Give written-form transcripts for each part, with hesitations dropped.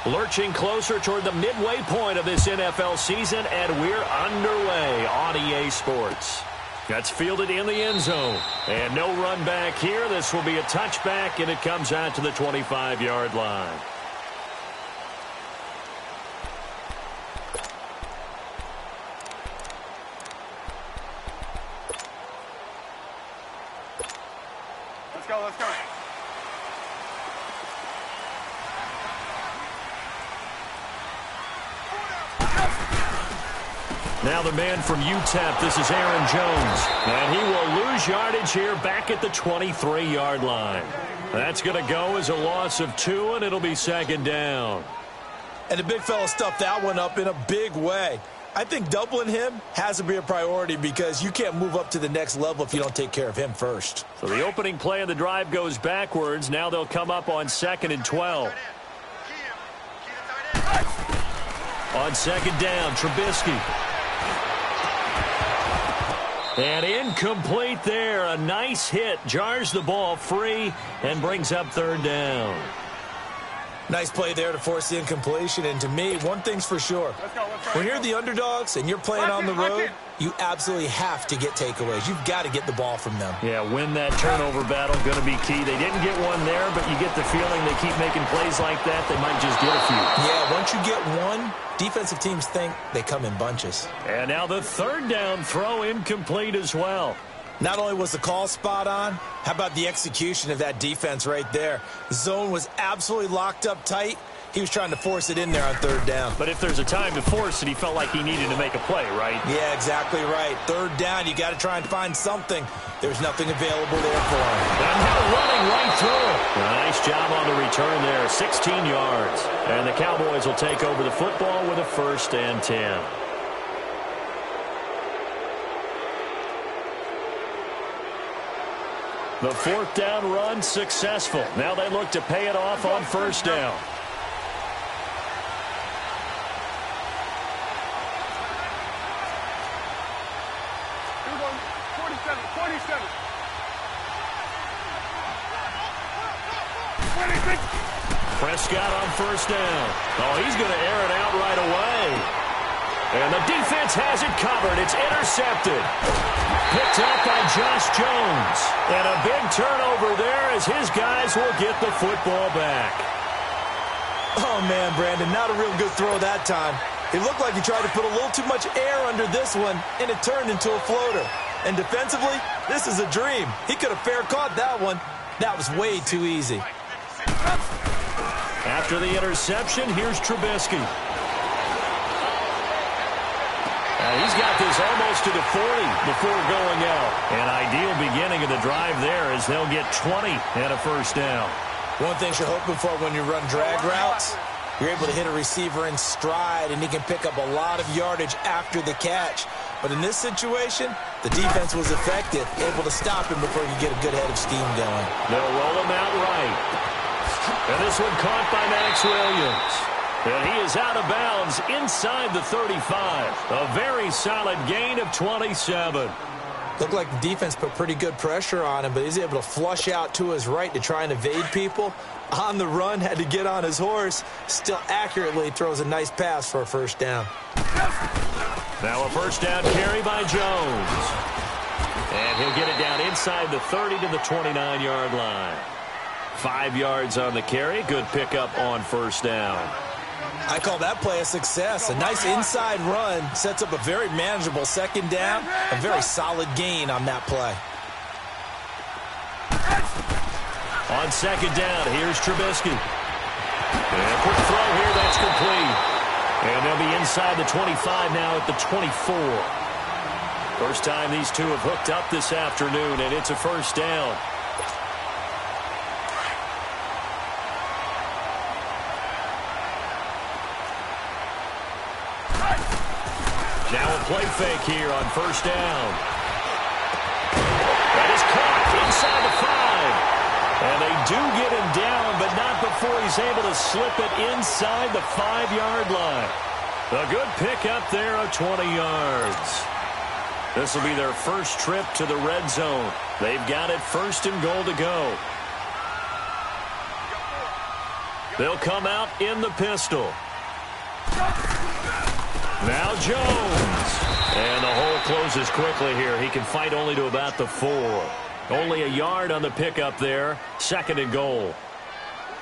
Lurching closer toward the midway point of this NFL season, and we're underway on EA Sports. That's fielded in the end zone. And no run back here. This will be a touchback, and it comes out to the 25-yard line. Let's go, let's go. Now the man from UTEP, this is Aaron Jones. And he will lose yardage here back at the 23-yard line. That's going to go as a loss of 2, and it'll be second down. And the big fella stuffed that one up in a big way. I think doubling him has to be a priority because you can't move up to the next level if you don't take care of him first. So the opening play of the drive goes backwards. Now they'll come up on 2nd and 12. On second down, Trubisky. And incomplete there. A nice hit. Jars the ball free and brings up third down. Nice play there to force the incompletion. And to me, one thing's for sure. When you're the underdogs and you're playing on the road, you absolutely have to get takeaways. You've got to get the ball from them. Yeah, win that turnover battle, going to be key. They didn't get one there, but you get the feeling they keep making plays like that, they might just get a few. Yeah, once you get one, defensive teams think they come in bunches. And now the third down throw incomplete as well. Not only was the call spot on, how about the execution of that defense right there? The zone was absolutely locked up tight. He was trying to force it in there on third down. But if there's a time to force it, he felt like he needed to make a play, right? Yeah, exactly right. Third down, you got to try and find something. There's nothing available there for him. And now running right through it. Nice job on the return there, 16 yards. And the Cowboys will take over the football with a 1st and 10. The 4th down run successful. Now they look to pay it off on 1st down. Prescott on 1st down. Oh, he's going to air it out right away. And the defense has it covered. It's intercepted. Picked up by Josh Jones. And a big turnover there as his guys will get the football back. Oh, man, Brandon, not a real good throw that time. It looked like he tried to put a little too much air under this one, and it turned into a floater. And defensively, this is a dream. He could have fair caught that one. That was way too easy. After the interception, here's Trubisky. He's got this almost to the 40 before going out. An ideal beginning of the drive there as they'll get 20 and a 1st down. One thing you're hoping for when you run drag routes, you're able to hit a receiver in stride, and he can pick up a lot of yardage after the catch. But in this situation, the defense was effective, able to stop him before you get a good head of steam going. They'll roll him out right. And this one caught by Max Williams. And he is out of bounds inside the 35. A very solid gain of 27. Looked like the defense put pretty good pressure on him, but he's able to flush out to his right to try and evade people. On the run, had to get on his horse. Still accurately throws a nice pass for a 1st down. Now a 1st down carry by Jones. And he'll get it down inside the 30 to the 29-yard line. 5 yards on the carry. Good pickup on 1st down. I call that play a success. A nice inside run sets up a very manageable 2nd down. A very solid gain on that play. On 2nd down, here's Trubisky. And a quick throw here, that's complete. And they'll be inside the 25 now at the 24. First time these two have hooked up this afternoon, and it's a 1st down. Now a play fake here on 1st down. That is caught inside the 5. And they do get him down, but not before he's able to slip it inside the 5-yard line. A good pickup there of 20 yards. This will be their first trip to the red zone. They've got it 1st and goal to go. They'll come out in the pistol. Now Jones. And the hole closes quickly here. He can fight only to about the 4. Only a yard on the pickup there. 2nd and goal.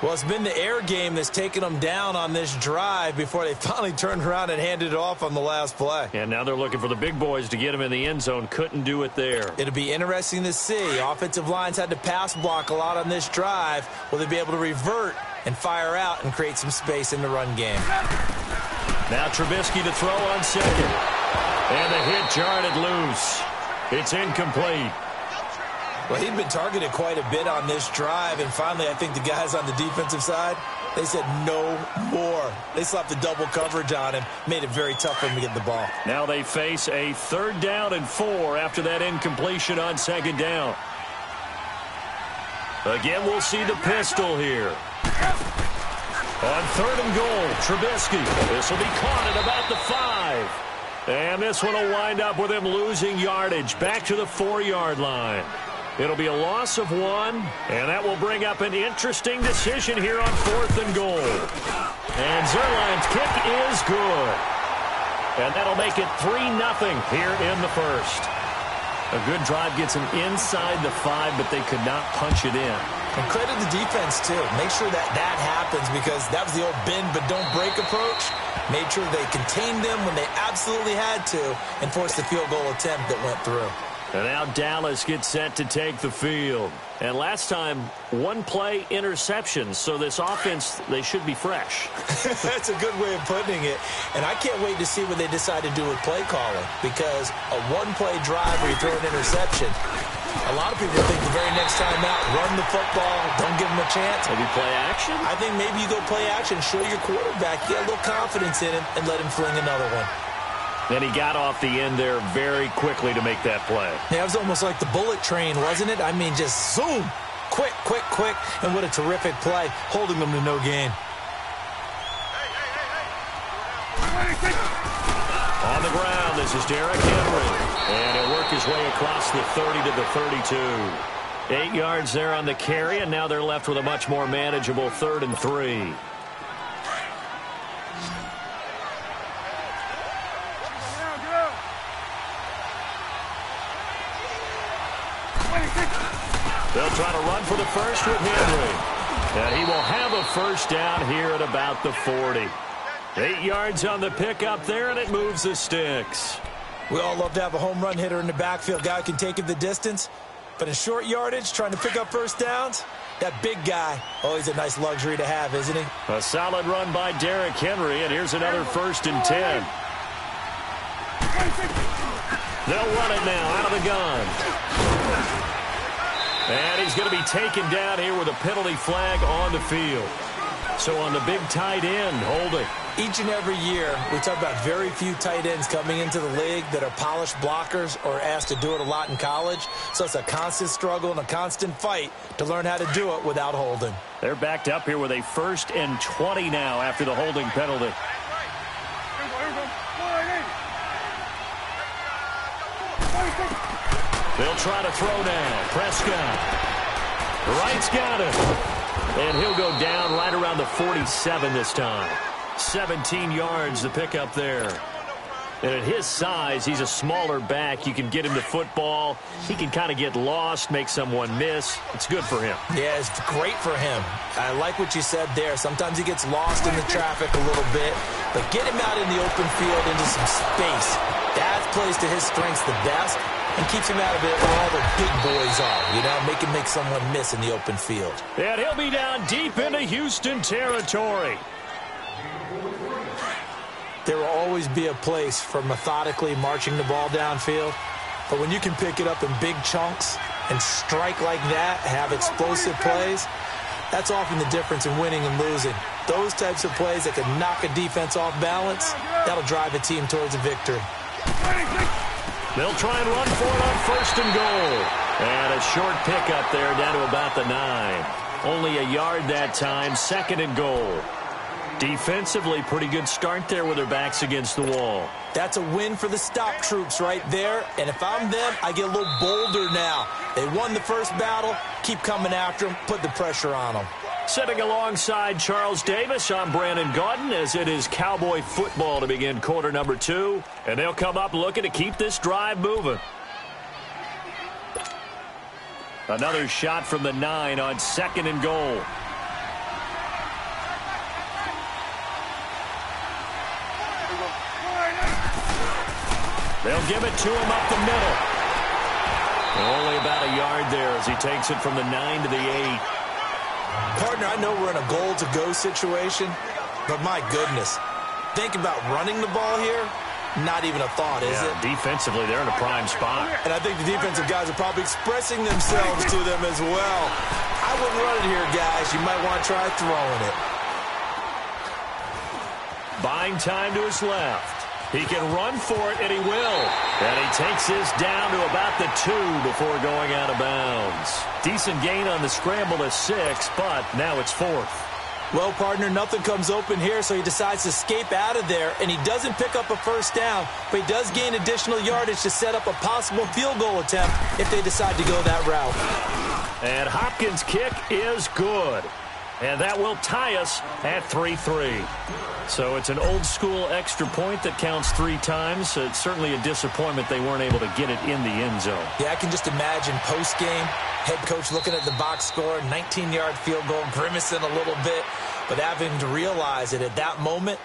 Well, it's been the air game that's taken them down on this drive before they finally turned around and handed it off on the last play. And now they're looking for the big boys to get him in the end zone. Couldn't do it there. It'll be interesting to see. Offensive lines had to pass block a lot on this drive. Will they be able to revert and fire out and create some space in the run game? Now Trubisky to throw on 2nd. And the hit jarred it loose. It's incomplete. Well, he'd been targeted quite a bit on this drive, and finally I think the guys on the defensive side, they said no more. They slapped the double coverage on him, made it very tough for him to get the ball. Now they face a 3rd down and 4 after that incompletion on 2nd down. Again, we'll see the pistol here. On 3rd and goal, Trubisky. This will be caught at about the 5. And this one will wind up with him losing yardage back to the 4-yard line. It'll be a loss of 1, and that will bring up an interesting decision here on 4th and goal. And Zerline's kick is good. And that'll make it 3-0 here in the 1st. A good drive gets them inside the 5, but they could not punch it in. And credit the defense, too. Make sure that happens, because that was the old bend but don't break approach. Made sure they contained them when they absolutely had to and forced the field goal attempt that went through. And now Dallas gets set to take the field. And last time, 1-play interceptions. So this offense, they should be fresh. That's a good way of putting it. And I can't wait to see what they decide to do with play calling. Because a 1-play drive where you throw an interception, a lot of people think the very next time out, run the football, don't give them a chance. Maybe play action? I think maybe you go play action, show your quarterback, get a little confidence in him, and let him fling another one. Then he got off the end there very quickly to make that play. Yeah, it was almost like the bullet train, wasn't it? I mean, just zoom. Quick, quick, quick. And what a terrific play, holding them to no gain. On the ground, this is Derrick Henry. And he'll work his way across the 30 to the 32. 8 yards there on the carry, and now they're left with a much more manageable 3rd and 3. They'll try to run for the first with Henry. And he will have a 1st down here at about the 40. 8 yards on the pickup there, and it moves the sticks. We all love to have a home run hitter in the backfield. Guy who can take it the distance. But in short yardage, trying to pick up 1st downs, that big guy, always a nice luxury to have, isn't he? A solid run by Derrick Henry, and here's another 1st and 10. They'll run it now out of the gun. And he's going to be taken down here with a penalty flag on the field. So on the big tight end, holding. Each and every year, we talk about very few tight ends coming into the league that are polished blockers or asked to do it a lot in college. So it's a constant struggle and a constant fight to learn how to do it without holding. They're backed up here with a 1st and 20 now after the holding penalty. They'll try to throw now. Prescott. Wright's got it. And he'll go down right around the 47 this time. 17 yards to pick up there. And at his size, he's a smaller back. You can get him the football. He can kind of get lost, make someone miss. It's good for him. Yeah, it's great for him. I like what you said there. Sometimes he gets lost in the traffic a little bit. But get him out in the open field into some space. That plays to his strengths the best and keeps him out of it where all the big boys are. You know, make someone miss in the open field. And he'll be down deep into Houston territory. There will always be a place for methodically marching the ball downfield. But when you can pick it up in big chunks and strike like that, have explosive plays, that's often the difference in winning and losing. Those types of plays that can knock a defense off balance, that'll drive a team towards a victory. They'll try and run for it on 1st and goal. And a short pickup there down to about the 9. Only a yard that time, 2nd and goal. Defensively, pretty good start there with their backs against the wall. That's a win for the stop troops right there. And if I'm them, I get a little bolder now. They won the first battle. Keep coming after them. Put the pressure on them. Sitting alongside Charles Davis, I'm Brandon Gaudin, as it is Cowboy football to begin quarter number 2. And they'll come up looking to keep this drive moving. Another shot from the 9 on 2nd and goal. They'll give it to him up the middle. Only about a yard there as he takes it from the 9 to the 8. Partner, I know we're in a goal-to-go situation, but my goodness, think about running the ball here. Not even a thought, is it? Defensively, they're in a prime spot. And I think the defensive guys are probably expressing themselves to them as well. I wouldn't run it here, guys. You might want to try throwing it. Buying time to his left. He can run for it, and he will. And he takes this down to about the 2 before going out of bounds. Decent gain on the scramble to 6, but now it's 4th. Well, partner, nothing comes open here, so he decides to escape out of there, and he doesn't pick up a first down, but he does gain additional yardage to set up a possible field goal attempt if they decide to go that route. And Hopkins' kick is good. And that will tie us at 3-3. So it's an old-school extra point that counts 3 times. So it's certainly a disappointment they weren't able to get it in the end zone. Yeah, I can just imagine post-game, head coach looking at the box score, 19-yard field goal, grimacing a little bit, but having to realize that at that moment,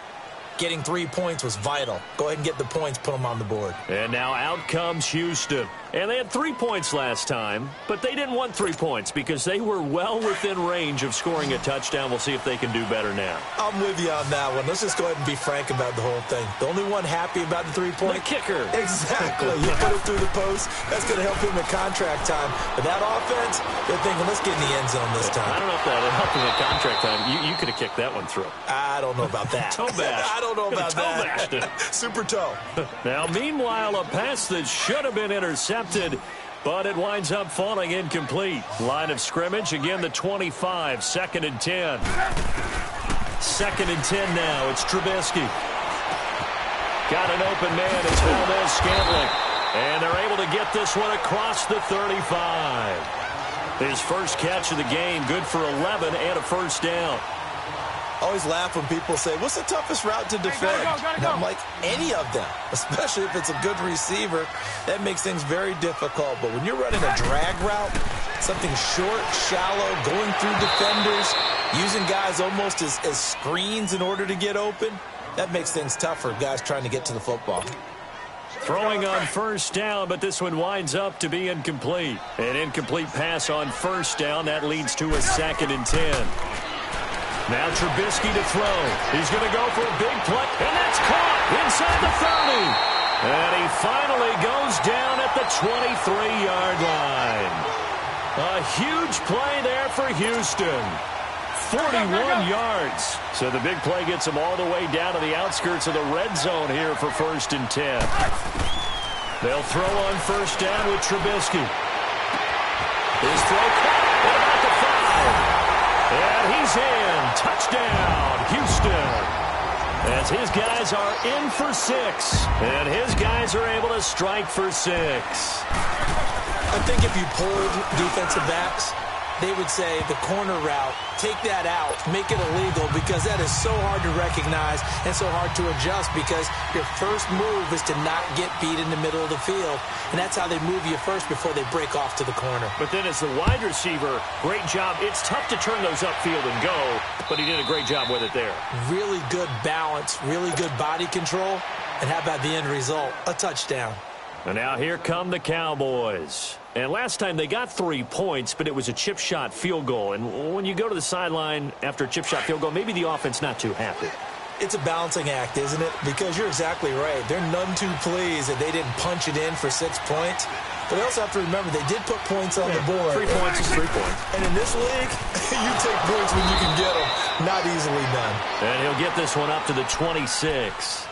getting 3 points was vital. Go ahead and get the points, put them on the board. And now out comes Houston. And they had 3 points last time, but they didn't want 3 points because they were well within range of scoring a touchdown. We'll see if they can do better now. I'm with you on that one. Let's just go ahead and be frank about the whole thing. The only one happy about the 3-point? The kicker. Exactly. You put it through the post. That's going to help him at contract time. But that offense, they're thinking, let's get in the end zone this time. I don't know if that would help him at contract time. You could have kicked that one through. I don't know about that. Toe bash. I don't know about that. Toe Super toe. Now, meanwhile, a pass that should have been intercepted, but it winds up falling incomplete. Line of scrimmage, again, the 25, 2nd and 10. 2nd and 10 now. It's Trubisky. Got an open man. It's Valdez-Scantling. And they're able to get this one across the 35. His first catch of the game, good for 11 and a first down. Always laugh when people say, what's the toughest route to defend? Gotta go. I'm like, any of them, especially if it's a good receiver. That makes things very difficult. But when you're running a drag route, something short, shallow, going through defenders, using guys almost as screens in order to get open, that makes things tougher, guys trying to get to the football. Throwing on first down, but this one winds up to be incomplete. An incomplete pass on first down. That leads to a 2nd and 10. Now Trubisky to throw. He's going to go for a big play, and that's caught inside the 30. And he finally goes down at the 23-yard line. A huge play there for Houston. 41 yards. So the big play gets him all the way down to the outskirts of the red zone here for 1st and 10. They'll throw on first down with Trubisky. His throw caught. What about the 5? And he's in. Touchdown, Houston. As his guys are in for 6. And his guys are able to strike for 6. I think if you pulled defensive backs, they would say the corner route, take that out, make it illegal, because that is so hard to recognize and so hard to adjust, because your first move is to not get beat in the middle of the field. And that's how they move you first before they break off to the corner. But then as the wide receiver, great job. It's tough to turn those upfield and go, but he did a great job with it there. Really good balance, really good body control. And how about the end result? A touchdown. And now here come the Cowboys. And last time they got 3 points, but it was a chip shot field goal. And when you go to the sideline after a chip shot field goal, maybe the offense not too happy. It's a balancing act, isn't it? Because you're exactly right. They're none too pleased that they didn't punch it in for 6 points. But they also have to remember they did put points on the board. 3 points is 3 points. And in this league, you take points when you can get them. Not easily done. And he'll get this one up to the 26.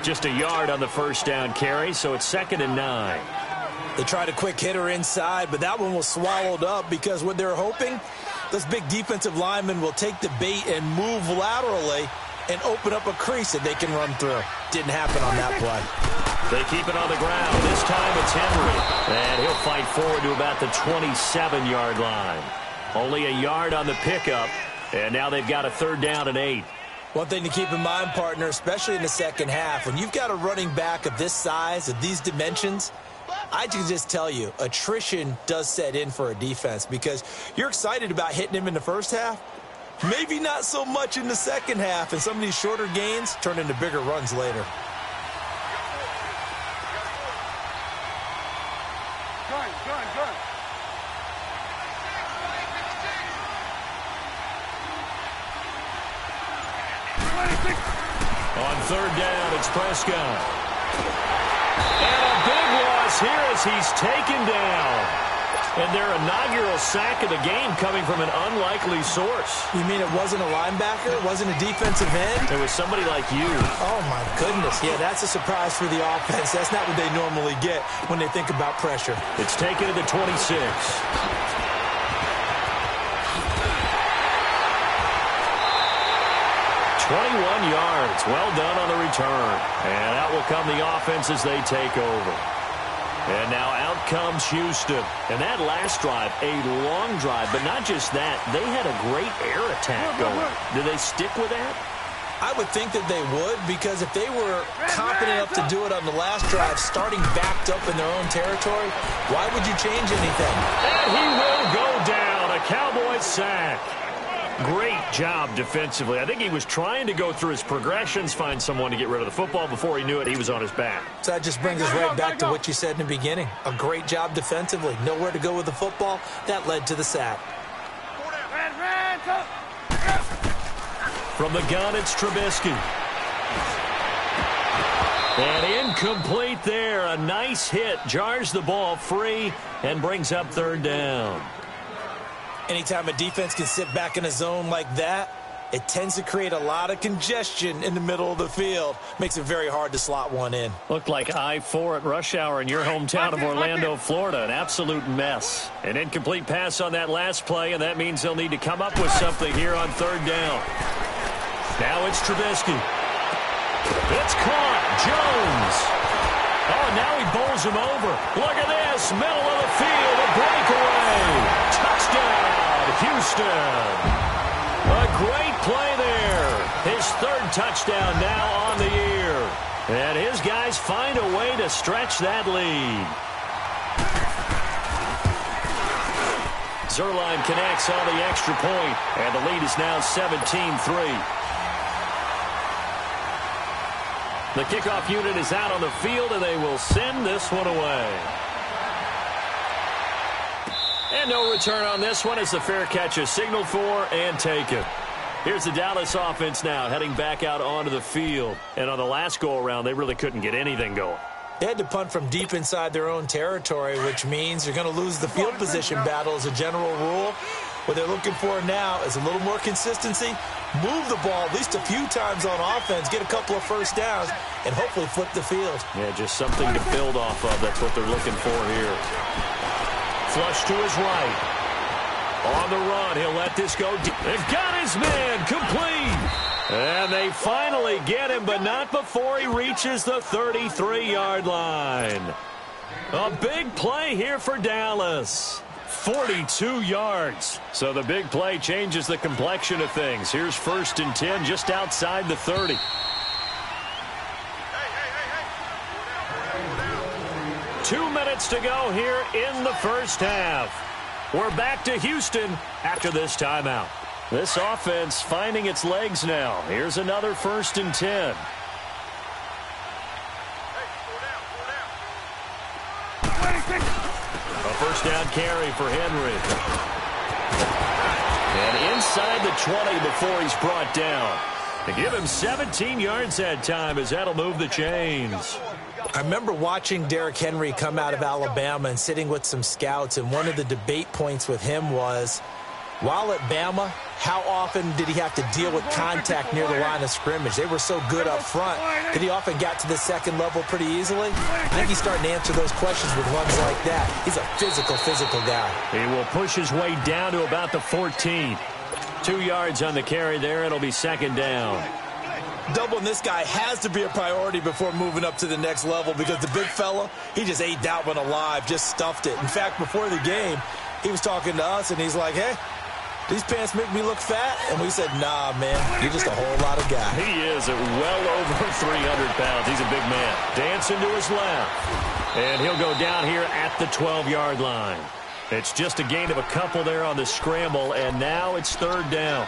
Just a yard on the first down carry, so it's 2nd and 9. They tried a quick hitter inside, but that one was swallowed up because what they're hoping, those big defensive linemen will take the bait and move laterally and open up a crease that they can run through. Didn't happen on that play. They keep it on the ground. This time it's Henry. And he'll fight forward to about the 27-yard line. Only a yard on the pickup. And now they've got a 3rd down and 8. One thing to keep in mind, partner, especially in the second half, when you've got a running back of this size, of these dimensions, I can just tell you, attrition does set in for a defense because you're excited about hitting him in the first half. Maybe not so much in the second half, and some of these shorter gains turn into bigger runs later. Good. On 3rd down, it's Prescott. And a big loss here as he's taken down. And their inaugural sack of the game coming from an unlikely source. You mean it wasn't a linebacker? It wasn't a defensive end? It was somebody like you. Oh, my goodness. Yeah, that's a surprise for the offense. That's not what they normally get when they think about pressure. It's taken to the 26. 21 yards. Well done on the return. And out will come the offense as they take over. And now out comes Houston. And that last drive, a long drive, but not just that. They had a great air attack going. Do they stick with that? I would think that they would, because if they were confident enough to do it on the last drive, starting backed up in their own territory, why would you change anything? And he will go down. A Cowboys sack. Great job defensively. I think he was trying to go through his progressions, find someone to get rid of the football. Before he knew it, he was on his back. So that just brings us right back to what you said in the beginning. A great job defensively. Nowhere to go with the football. That led to the sack. From the gun, it's Trubisky. And incomplete there. A nice hit. Jars the ball free and brings up 3rd down. Anytime a defense can sit back in a zone like that, it tends to create a lot of congestion in the middle of the field. Makes it very hard to slot one in. Looked like I-4 at rush hour in your hometown of Orlando, Florida. An absolute mess. An incomplete pass on that last play, and that means they'll need to come up with something here on 3rd down. Now it's Trubisky. It's caught. Jones. Oh, now he bowls him over. Look at this. Middle of the field. A breakaway. Touchdown, Houston. A great play there. His 3rd touchdown now on the year. And his guys find a way to stretch that lead. Zerline connects on the extra point, and the lead is now 17-3. The kickoff unit is out on the field, and they will send this one away. And no return on this one as the fair catch is signaled for and taken. Here's the Dallas offense now heading back out onto the field. And on the last go-around, they really couldn't get anything going. They had to punt from deep inside their own territory, which means you're going to lose the field position battle as a general rule. What they're looking for now is a little more consistency, move the ball at least a few times on offense, get a couple of first downs, and hopefully flip the field. Yeah, just something to build off of. That's what they're looking for here. Flush to his right. On the run, he'll let this go deep. They've got his man complete. And they finally get him, but not before he reaches the 33-yard line. A big play here for Dallas. 42 yards. So the big play changes the complexion of things. Here's 1st and 10 just outside the 30. Hey. 2 minutes to go here in the first half. We're back to Houston after this timeout. This offense finding its legs now. Here's another 1st and 10. A first down carry for Henry. And inside the 20 before he's brought down. They give him 17 yards that time as that'll move the chains. I remember watching Derrick Henry come out of Alabama and sitting with some scouts, and one of the debate points with him was, while at Bama, how often did he have to deal with contact near the line of scrimmage? They were so good up front that he often got to the second level pretty easily. I think he's starting to answer those questions with runs like that. He's a physical guy. He will push his way down to about the 14. 2 yards on the carry there. It'll be 2nd down. Doubling this guy has to be a priority before moving up to the next level because the big fella, he just ate that one alive, just stuffed it. In fact, before the game, he was talking to us, and he's like, hey, these pants make me look fat. And we said, nah, man, you're just a whole lot of guy. He is at well over 300 pounds. He's a big man. Dancing to his left. And he'll go down here at the 12-yard line. It's just a gain of a couple there on the scramble, and now it's third down.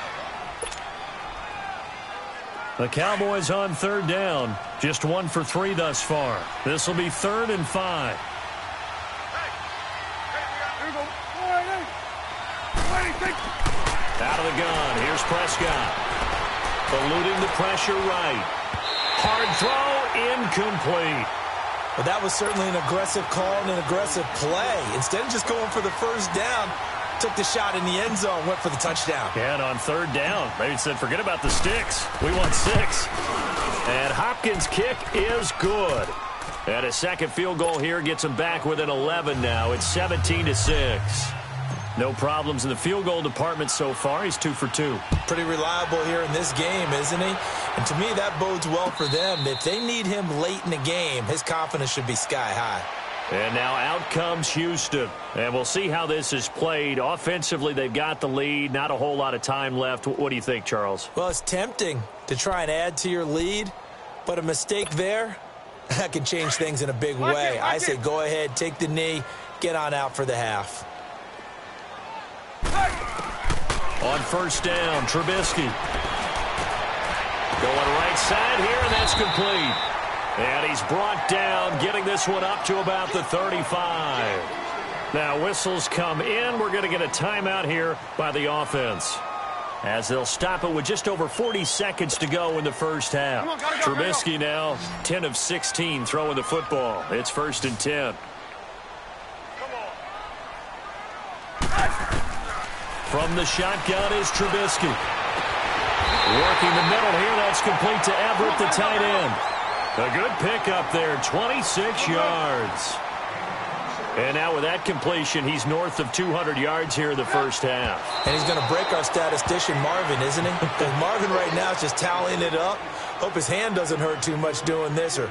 The Cowboys on third down. Just 1 for 3 thus far. This will be 3rd and 5. Out of the gun. Here's Prescott. Eluding the pressure right. Hard throw, incomplete. Well, that was certainly an aggressive call and an aggressive play. Instead of just going for the first down, took the shot in the end zone, went for the touchdown. Yeah, and on third down, they said, forget about the sticks. We want 6. And Hopkins' kick is good. And a second field goal here gets him back within 11 now. It's 17-6. No problems in the field goal department so far. He's 2 for 2. Pretty reliable here in this game, isn't he? And to me, that bodes well for them. If they need him late in the game, his confidence should be sky high. And now out comes Houston. And we'll see how this is played. Offensively, they've got the lead. Not a whole lot of time left. What do you think, Charles? Well, it's tempting to try and add to your lead, but a mistake there, that can change things in a big way. I say go ahead, take the knee, get on out for the half. On first down, Trubisky. Going right side here, and that's complete. And he's brought down, getting this one up to about the 35. Now whistles come in. We're going to get a timeout here by the offense, as they'll stop it with just over 40 seconds to go in the first half. Trubisky now 10 of 16 throwing the football. It's 1st and 10. From the shotgun is Trubisky. Working the middle here. That's complete to Everett, the tight end. A good pickup there, 26 yards. And now with that completion, he's north of 200 yards here in the first half. And he's going to break our statistician, Marvin, isn't he? Because Marvin right now is just tallying it up. Hope his hand doesn't hurt too much doing this or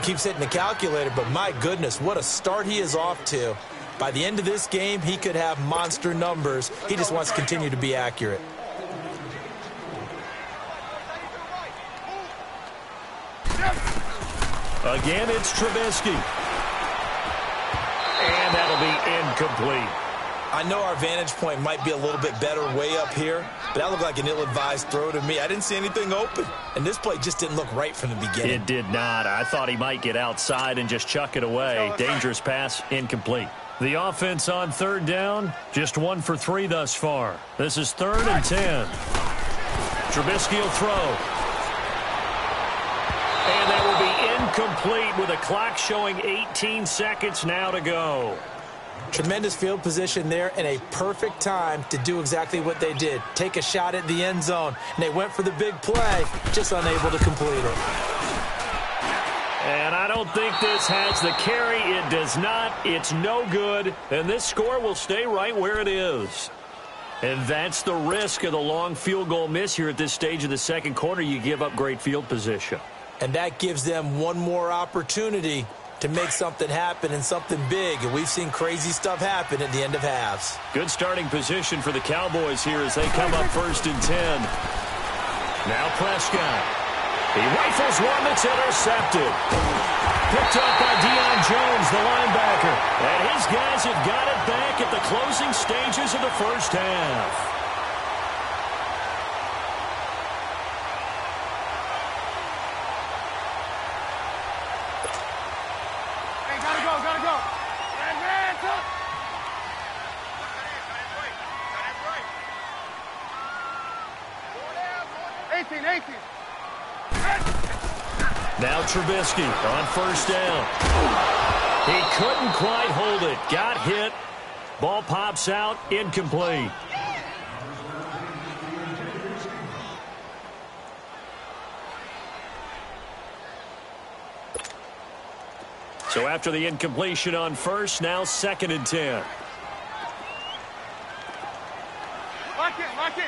keeps hitting the calculator. But my goodness, what a start he is off to. By the end of this game, he could have monster numbers. He just wants to continue to be accurate. Again, it's Trubisky. And that'll be incomplete. I know our vantage point might be a little bit better way up here, but that looked like an ill-advised throw to me. I didn't see anything open, and this play just didn't look right from the beginning. It did not. I thought he might get outside and just chuck it away. Dangerous pass, incomplete. The offense on third down, just 1 for 3 thus far. This is 3rd and 10. Trubisky will throw. And that will be incomplete with a clock showing 18 seconds now to go. Tremendous field position there and a perfect time to do exactly what they did. Take a shot at the end zone. And they went for the big play, just unable to complete it. And I don't think this has the carry. It does not. It's no good. And this score will stay right where it is. And that's the risk of the long field goal miss here at this stage of the second quarter. You give up great field position. And that gives them one more opportunity to make something happen and something big. And we've seen crazy stuff happen at the end of halves. Good starting position for the Cowboys here as they come up 1st and 10. Now Prescott. He rifles one that's intercepted. Picked up by Deion Jones, the linebacker. And his guys have got it back at the closing stages of the first half. Hey, gotta go, gotta go. Man, up. Now Trubisky on first down. He couldn't quite hold it. Got hit. Ball pops out. Incomplete. So after the incompletion on first, now 2nd and 10. Lock in.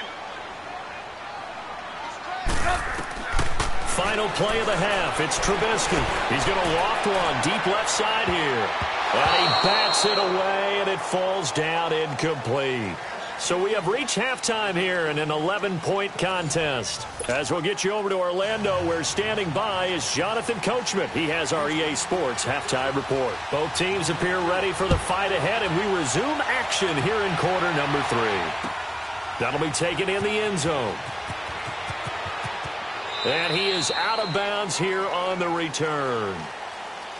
Final play of the half. It's Trubisky. He's going to loft one deep left side here. And he bats it away, and it falls down incomplete. So we have reached halftime here in an 11-point contest. As we'll get you over to Orlando, where standing by is Jonathan Coachman. He has our EA Sports halftime report. Both teams appear ready for the fight ahead, and we resume action here in quarter number 3. That'll be taken in the end zone. And he is out of bounds here on the return.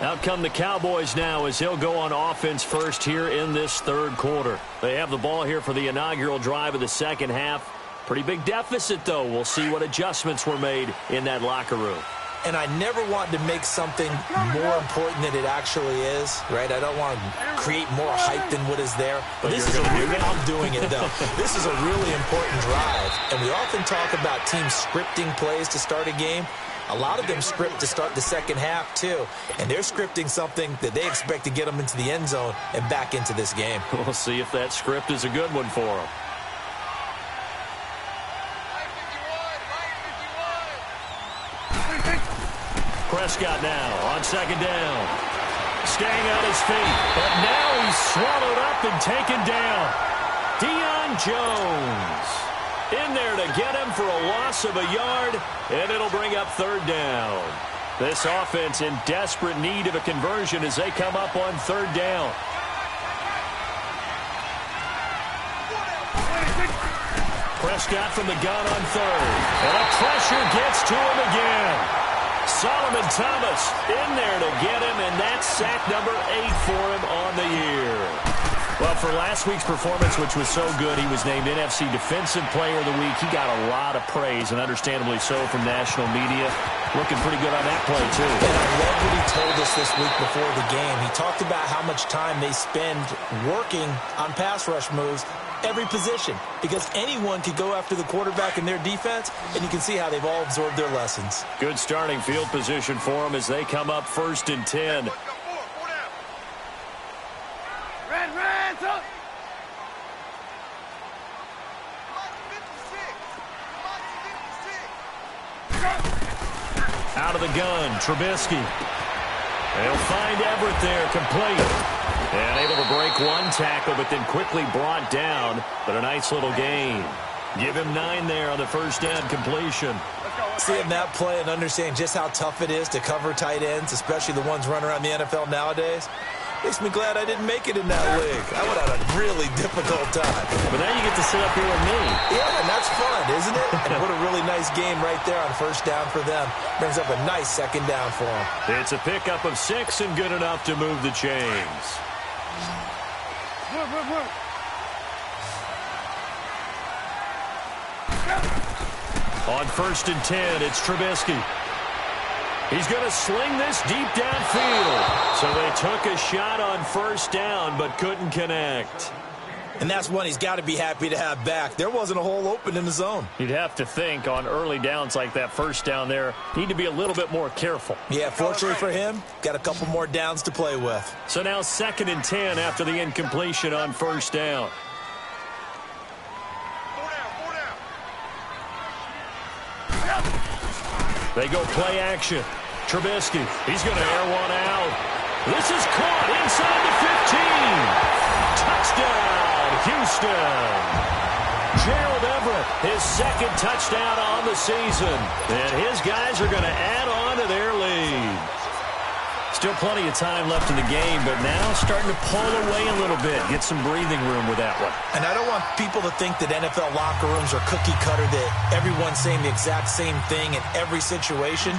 Out come the Cowboys now as they'll go on offense first here in this third quarter. They have the ball here for the inaugural drive of the second half. Pretty big deficit, though. We'll see what adjustments were made in that locker room. And I never want to make something more important than it actually is, right? I don't want to create more hype than what is there. But this is I'm doing it, though. This is a really important drive. And we often talk about teams scripting plays to start a game. A lot of them script to start the second half, too. And they're scripting something that they expect to get them into the end zone and back into this game. We'll see if that script is a good one for them. Prescott now on second down. Staying on his feet, but now he's swallowed up and taken down. Deion Jones in there to get him for a loss of a yard, and it'll bring up third down. This offense in desperate need of a conversion as they come up on third down. Prescott from the gun on third, and a pressure gets to him again. Solomon Thomas in there to get him, and that's sack number 8 for him on the year. Well, for last week's performance, which was so good, he was named NFC Defensive Player of the Week. He got a lot of praise, and understandably so, from national media. Looking pretty good on that play, too. And I love what he told us this week before the game. He talked about how much time they spend working on pass rush moves, every position, because anyone could go after the quarterback in their defense, and you can see how they've all absorbed their lessons. Good starting field position for them as they come up 1st and 10. Out of the gun, Trubisky. They'll find Everett there, complete. And able to break one tackle, but then quickly brought down. But a nice little gain. Give him 9 there on the first down completion. Seeing that play and understanding just how tough it is to cover tight ends, especially the ones running around the NFL nowadays, makes me glad I didn't make it in that league. I would have had a really difficult time. But now you get to sit up here with me. Yeah, and that's fun, isn't it? And what a really nice game right there on first down for them. Brings up a nice second down for them. It's a pickup of 6 and good enough to move the chains. On 1st and 10, it's Trubisky. He's going to sling this deep downfield. So they took a shot on first down, but couldn't connect. And that's one he's got to be happy to have back. There wasn't a hole open in the zone. You'd have to think on early downs like that first down there, need to be a little bit more careful. Yeah, fortunately for him, got a couple more downs to play with. So now 2nd and 10 after the incompletion on first down. They go play action. Trubisky, he's going to air one out. This is caught inside the 15. Touchdown, Houston. Gerald Everett, his 2nd touchdown on the season. And his guys are going to add on to their lead. Still plenty of time left in the game, but now starting to pull away a little bit. Get some breathing room with that one. And I don't want people to think that NFL locker rooms are cookie cutter, that everyone's saying the exact same thing in every situation.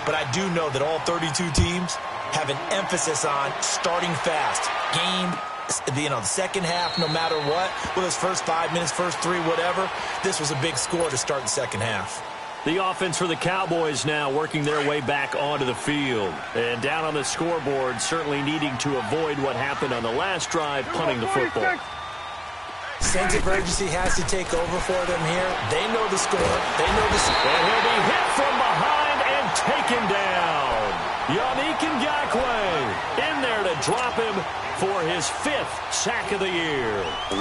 But I do know that all 32 teams have an emphasis on starting fast. Game, the second half, no matter what. Whether it's first 5 minutes, first 3, whatever. This was a big score to start the second half. The offense for the Cowboys now working their way back onto the field. And down on the scoreboard, certainly needing to avoid what happened on the last drive, punting the football. Sense of urgency has to take over for them here. They know the score. They know the score. And he'll be hit from behind and taken down. Yannick Ngakoue in there to drop him for his 5th sack of the year.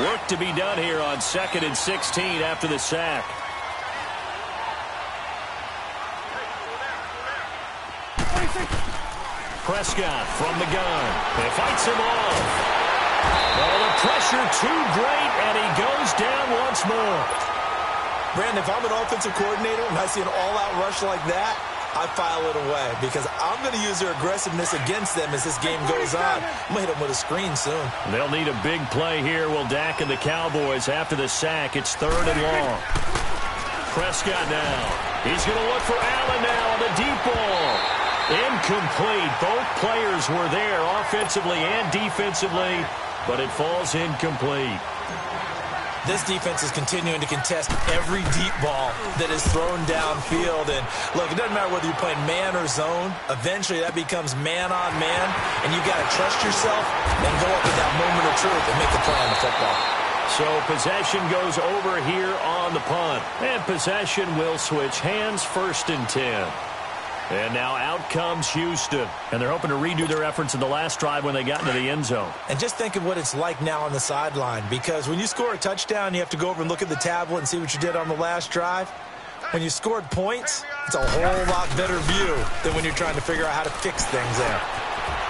Work to be done here on 2nd and 16 after the sack. Prescott from the gun. He fights him off. Oh, the pressure too great, and he goes down once more. Brandon, if I'm an offensive coordinator and I see an all-out rush like that, I file it away because I'm going to use their aggressiveness against them as this game goes on. I'm going to hit them with a screen soon. They'll need a big play here. Will Dak and the Cowboys after the sack. It's 3rd and long. Prescott now. He's going to look for Allen now on the deep ball. Incomplete. Both players were there offensively and defensively, but it falls incomplete. This defense is continuing to contest every deep ball that is thrown downfield. And, look, it doesn't matter whether you're playing man or zone. Eventually, that becomes man on man, and you've got to trust yourself and go up with that moment of truth and make a play on the football. So possession goes over here on the punt. And possession will switch hands, 1st and 10. And now out comes Houston. And they're hoping to redo their efforts in the last drive when they got into the end zone. And just think of what it's like now on the sideline. Because when you score a touchdown, you have to go over and look at the tablet and see what you did on the last drive. When you scored points, it's a whole lot better view than when you're trying to figure out how to fix things there.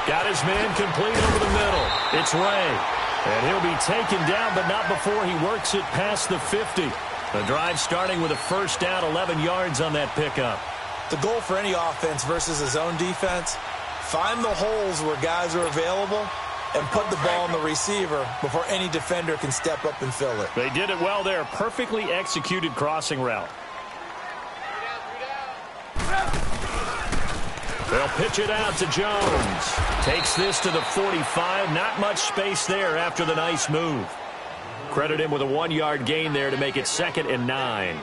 Got his man complete over the middle. It's Ray. And he'll be taken down, but not before he works it past the 50. The drive starting with a 1st down, 11 yards on that pickup. The goal for any offense versus a zone defense, find the holes where guys are available and put the ball on the receiver before any defender can step up and fill it. They did it well there. Perfectly executed crossing route. They'll pitch it out to Jones. Takes this to the 45. Not much space there after the nice move. Credit him with a 1-yard gain there to make it 2nd and 9.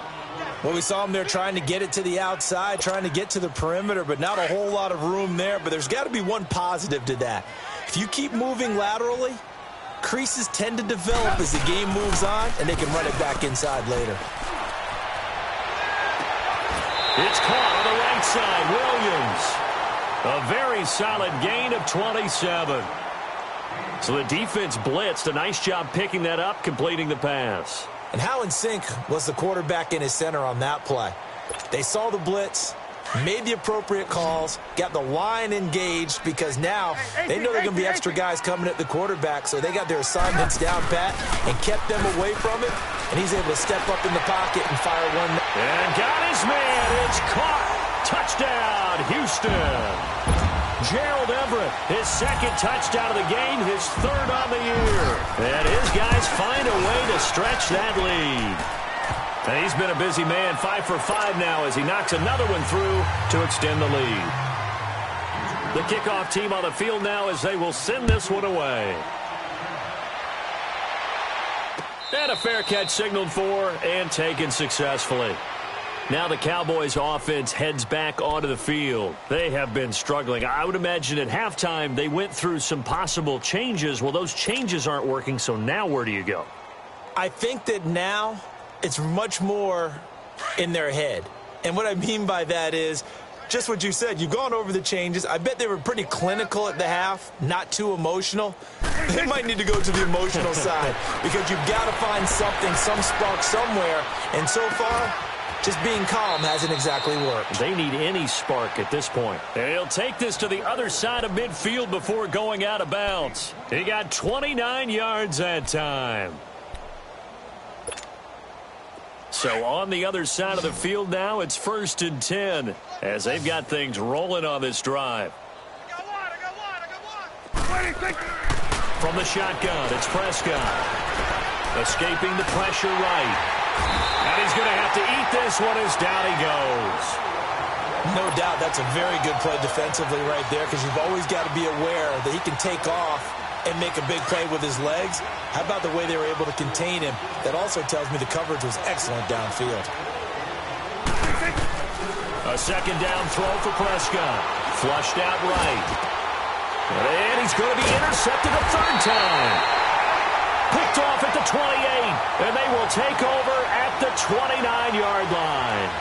Well, we saw him there trying to get it to the outside, trying to get to the perimeter, but not a whole lot of room there. But there's got to be one positive to that. If you keep moving laterally, creases tend to develop as the game moves on, and they can run it back inside later. It's caught on the right side. Williams. A very solid gain of 27. So the defense blitzed. A nice job picking that up, completing the pass. And how in sync was the quarterback and his center on that play? They saw the blitz, made the appropriate calls, got the line engaged because now they know there are going to be extra guys coming at the quarterback, so they got their assignments down pat and kept them away from it, and he's able to step up in the pocket and fire one. And got his man. It's caught. Touchdown, Houston. Gerald Everett, his 2nd touchdown of the game, his 3rd on the year. And his guys find a way to stretch that lead. And he's been a busy man, 5 for 5 now as he knocks another one through to extend the lead. The kickoff team on the field now as they will send this one away. And a fair catch signaled for and taken successfully. Now the Cowboys offense heads back onto the field. They have been struggling. I would imagine at halftime they went through some possible changes. Well, those changes aren't working, so now where do you go? I think that now it's much more in their head. And what I mean by that is just what you said. You've gone over the changes. I bet they were pretty clinical at the half, not too emotional. They might need to go to the emotional side because you've got to find something, some spark somewhere. And so far, just being calm hasn't exactly worked. They need any spark at this point. And he'll take this to the other side of midfield before going out of bounds. He got 29 yards that time. So on the other side of the field now, it's 1st and 10 as they've got things rolling on this drive. From the shotgun, it's Prescott. Escaping the pressure right. And he's going to have to eat this one as down he goes. No doubt that's a very good play defensively right there because you've always got to be aware that he can take off and make a big play with his legs. How about the way they were able to contain him? That also tells me the coverage was excellent downfield. A 2nd down throw for Prescott. Flushed out right. And he's going to be intercepted a 3rd time. Picked off at the 28, and they will take over at the 29-yard line.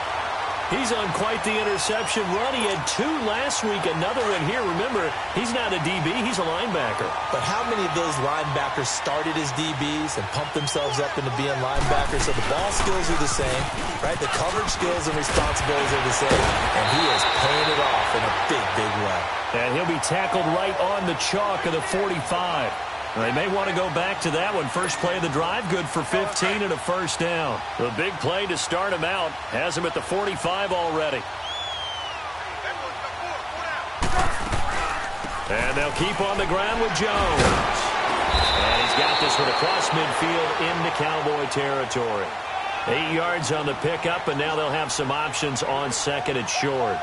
He's on quite the interception run. He had 2 last week, another one here. Remember, he's not a DB, he's a linebacker. But how many of those linebackers started as DBs and pumped themselves up into being linebackers? So the ball skills are the same, right? The coverage skills and responsibilities are the same, and he is paying it off in a big, big way. And he'll be tackled right on the chalk of the 45. They may want to go back to that one. First play of the drive, good for 15 and a first down. The big play to start him out has him at the 45 already. And they'll keep on the ground with Jones. And he's got this one across midfield into Cowboy territory. 8 yards on the pickup, and now they'll have some options on second and short.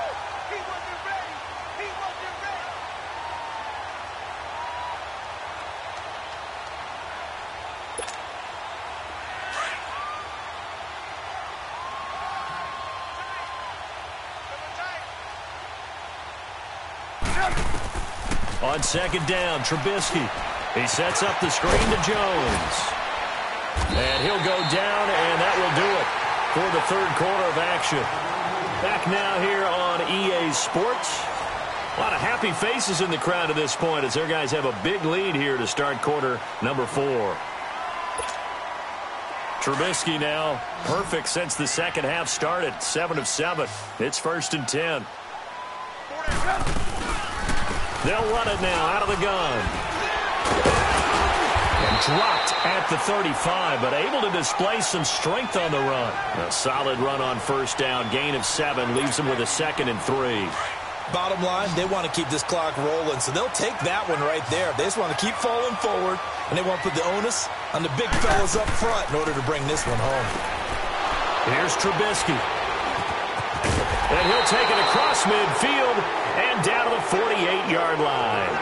On second down, Trubisky. He sets up the screen to Jones. And he'll go down, and that will do it for the third quarter of action. Back now here on EA Sports. A lot of happy faces in the crowd at this point as their guys have a big lead here to start quarter number 4. Trubisky now perfect since the second half started. 7 of 7. It's 1st and 10. They'll run it now out of the gun. And dropped at the 35, but able to display some strength on the run. A solid run on first down. Gain of 7 leaves them with a 2nd and 3. Bottom line, they want to keep this clock rolling, so they'll take that one right there. They just want to keep falling forward, and they want to put the onus on the big fellas up front in order to bring this one home. Here's Trubisky. And he'll take it across midfield and down to the 48-yard line.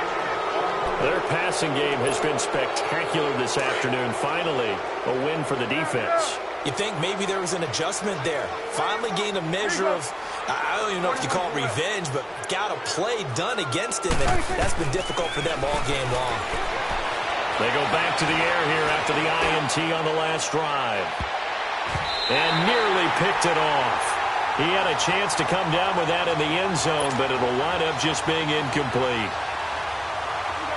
Their passing game has been spectacular this afternoon. Finally, a win for the defense. You think maybe there was an adjustment there. Finally gained a measure of, I don't even know if you call it revenge, but got a play done against him, and that's been difficult for them all game long. They go back to the air here after the INT on the last drive. And nearly picked it off. He had a chance to come down with that in the end zone, but it'll wind up just being incomplete.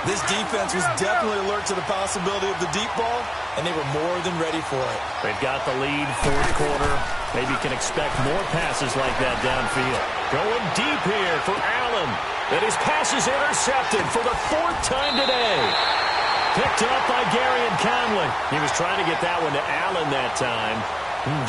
This defense was definitely alert to the possibility of the deep ball, and they were more than ready for it. They've got the lead, fourth quarter. Maybe can expect more passes like that downfield. Going deep here for Allen. And his pass is intercepted for the 4th time today. Picked up by Gary and Conley. He was trying to get that one to Allen that time.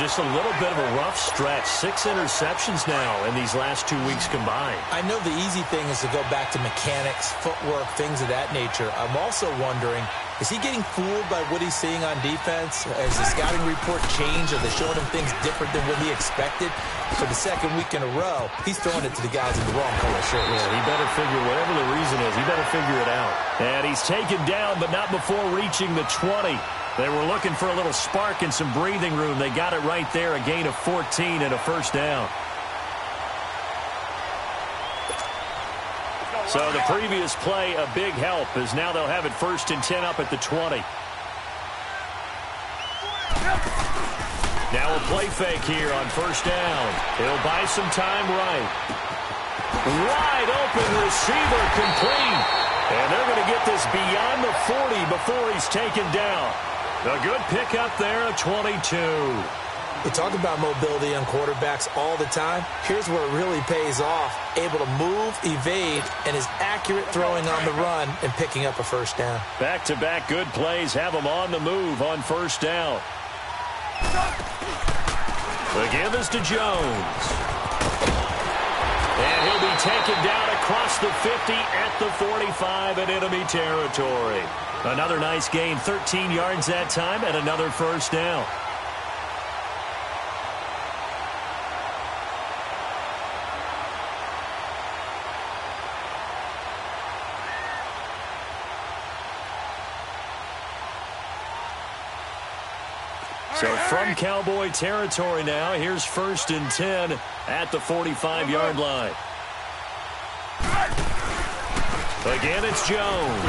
Just a little bit of a rough stretch. 6 interceptions now in these last 2 weeks combined. I know the easy thing is to go back to mechanics, footwork, things of that nature. I'm also wondering, is he getting fooled by what he's seeing on defense? Has the scouting report changed? Are they showing him things different than what he expected? For the second week in a row, he's throwing it to the guys in the wrong color shirts. Yeah, he better figure, whatever the reason is, he better figure it out. And he's taken down, but not before reaching the 20. They were looking for a little spark and some breathing room. They got it right there, a gain of 14 and a first down. So the previous play, a big help, as now they'll have it 1st and 10 up at the 20. Now a play fake here on first down. He'll buy some time right. Wide open receiver complete. And they're going to get this beyond the 40 before he's taken down. A good pickup there at 22. We talk about mobility on quarterbacks all the time. Here's where it really pays off. Able to move, evade, and is accurate throwing on the run and picking up a first down. Back-to-back good plays have him on the move on first down. The give is to Jones. And he'll be taken down across the 50 at the 45 in enemy territory. Another nice gain, 13 yards that time, and another first down. So from Cowboy territory now, here's 1st and 10 at the 45-yard line. Again, it's Jones.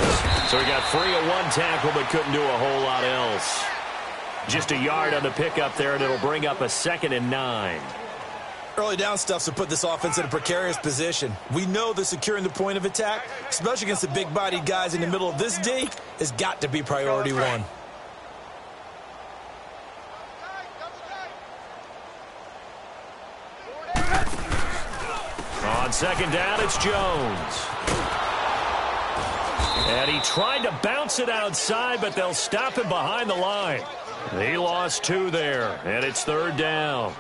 So he got free of one tackle but couldn't do a whole lot else. Just a yard on the pickup there, and it'll bring up a 2nd and 9. Early down stuff's to put this offense in a precarious position. We know that securing the point of attack, especially against the big-bodied guys in the middle of this D, has got to be priority one. On second down, it's Jones. And he tried to bounce it outside, but they'll stop him behind the line. He lost 2 there, and it's 3rd down.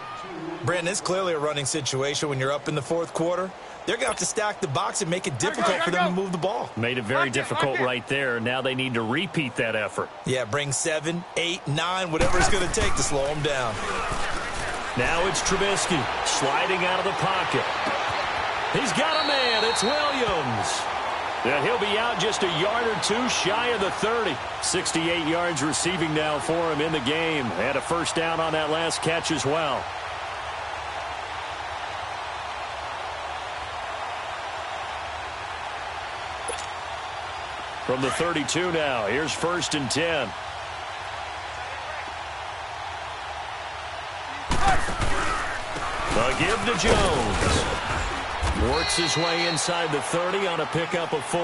Brandon, it's clearly a running situation when you're up in the 4th quarter. They're going to have to stack the box and make it difficult for them to move the ball. Made it very difficult right there. Now they need to repeat that effort. Yeah, bring 7, 8, 9, whatever it's going to take to slow them down. Now it's Trubisky sliding out of the pocket. He's got a man. It's Williams. And he'll be out just a yard or 2 shy of the 30. 68 yards receiving now for him in the game. And a first down on that last catch as well. From the 32 now, here's 1st and 10. A give to Jones. Works his way inside the 30 on a pickup of 4.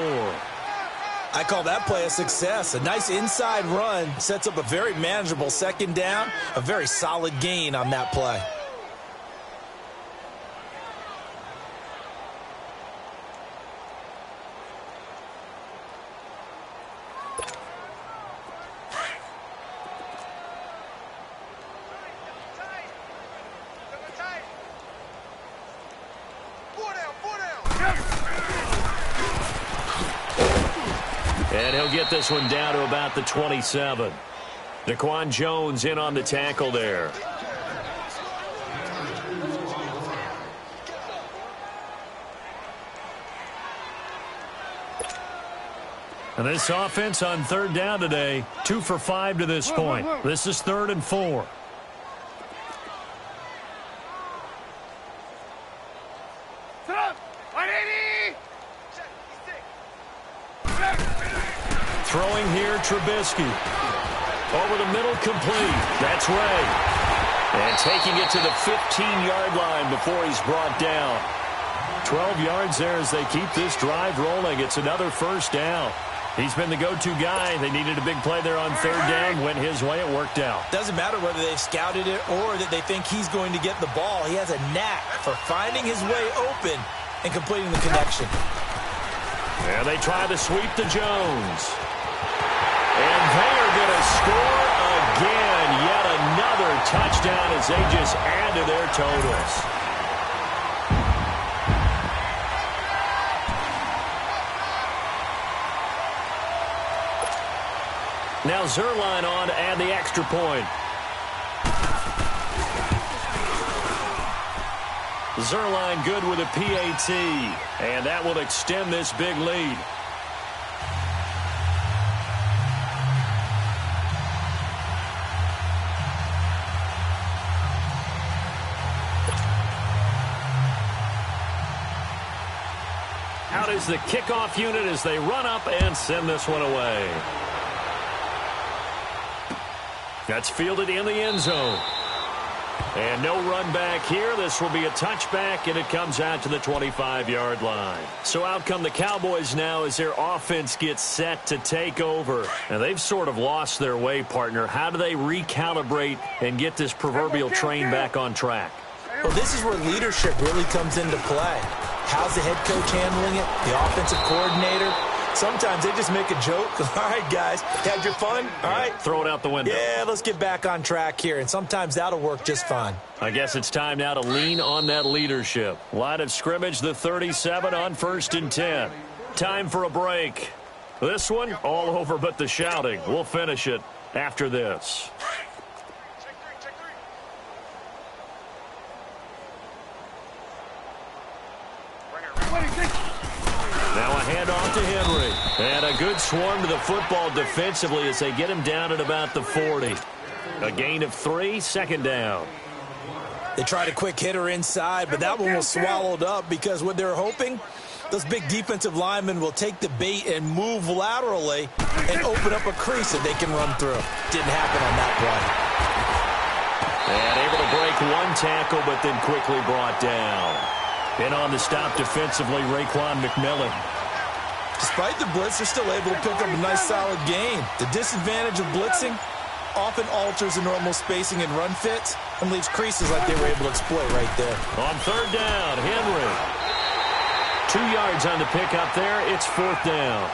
I call that play a success. A nice inside run sets up a very manageable 2nd down. A very solid gain on that play. And he'll get this one down to about the 27. Daquan Jones in on the tackle there. And this offense on 3rd down today, 2 for 5 to this point. This is 3rd and 4. Throwing here, Trubisky. Over the middle, complete. That's Ray. And taking it to the 15-yard line before he's brought down. 12 yards there as they keep this drive rolling. It's another first down. He's been the go-to guy. They needed a big play there on 3rd down. Went his way. It worked out. Doesn't matter whether they've scouted it or that they think he's going to get the ball. He has a knack for finding his way open and completing the connection. And they try to sweep to Jones. And they are going to score again. Yet another touchdown as they just add to their totals. Now Zerline on to add the extra point. Zerline good with a PAT. And that will extend this big lead. Out is the kickoff unit as they run up and send this one away. That's fielded in the end zone. And no run back here. This will be a touchback, and it comes out to the 25-yard line. So out come the Cowboys now as their offense gets set to take over. And they've sort of lost their way, partner. How do they recalibrate and get this proverbial train back on track? Well, this is where leadership really comes into play. How's the head coach handling it? The offensive coordinator? Sometimes they just make a joke. All right, guys, had your fun? All right. Throw it out the window. Yeah, let's get back on track here, and sometimes that'll work just fine. I guess it's time now to lean on that leadership. Line of scrimmage, the 37 on 1st and 10. Time for a break. This one, all over but the shouting. We'll finish it after this. Now a handoff to Henry. And a good swarm to the football defensively as they get him down at about the 40. A gain of 3, 2nd down. They tried a quick hitter inside, but that one was swallowed up because what they're hoping, those big defensive linemen will take the bait and move laterally and open up a crease that they can run through. Didn't happen on that play. And able to break one tackle, but then quickly brought down. In on the stop defensively, Raekwon McMillan. Despite the blitz, they're still able to pick up a nice solid gain. The disadvantage of blitzing often alters the normal spacing and run fits and leaves creases like they were able to exploit right there. On 3rd down, Henry. 2 yards on the pickup there. It's 4th down.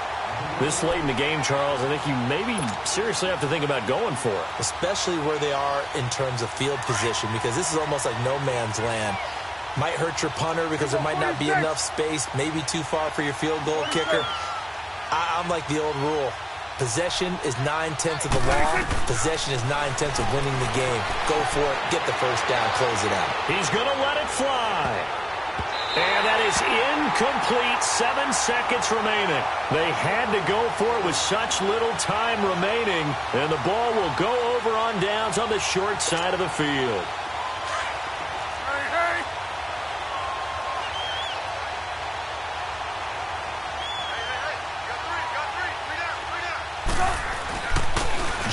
This late in the game, Charles, I think you maybe seriously have to think about going for it. Especially where they are in terms of field position, because this is almost like no man's land. Might hurt your punter because there might not be enough space, maybe too far for your field goal kicker. I'm like the old rule. Possession is 9/10 of the law. Possession is 9/10 of winning the game. Go for it, get the first down, close it out. He's going to let it fly. And that is incomplete. 7 seconds remaining. They had to go for it with such little time remaining. And the ball will go over on downs on the short side of the field.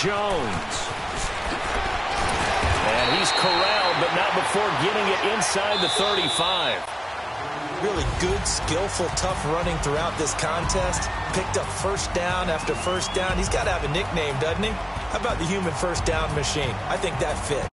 Jones. And he's corralled, but not before getting it inside the 35. Really good, skillful, tough running throughout this contest. Picked up first down after first down. He's got to have a nickname, doesn't he? How about the human first down machine? I think that fits.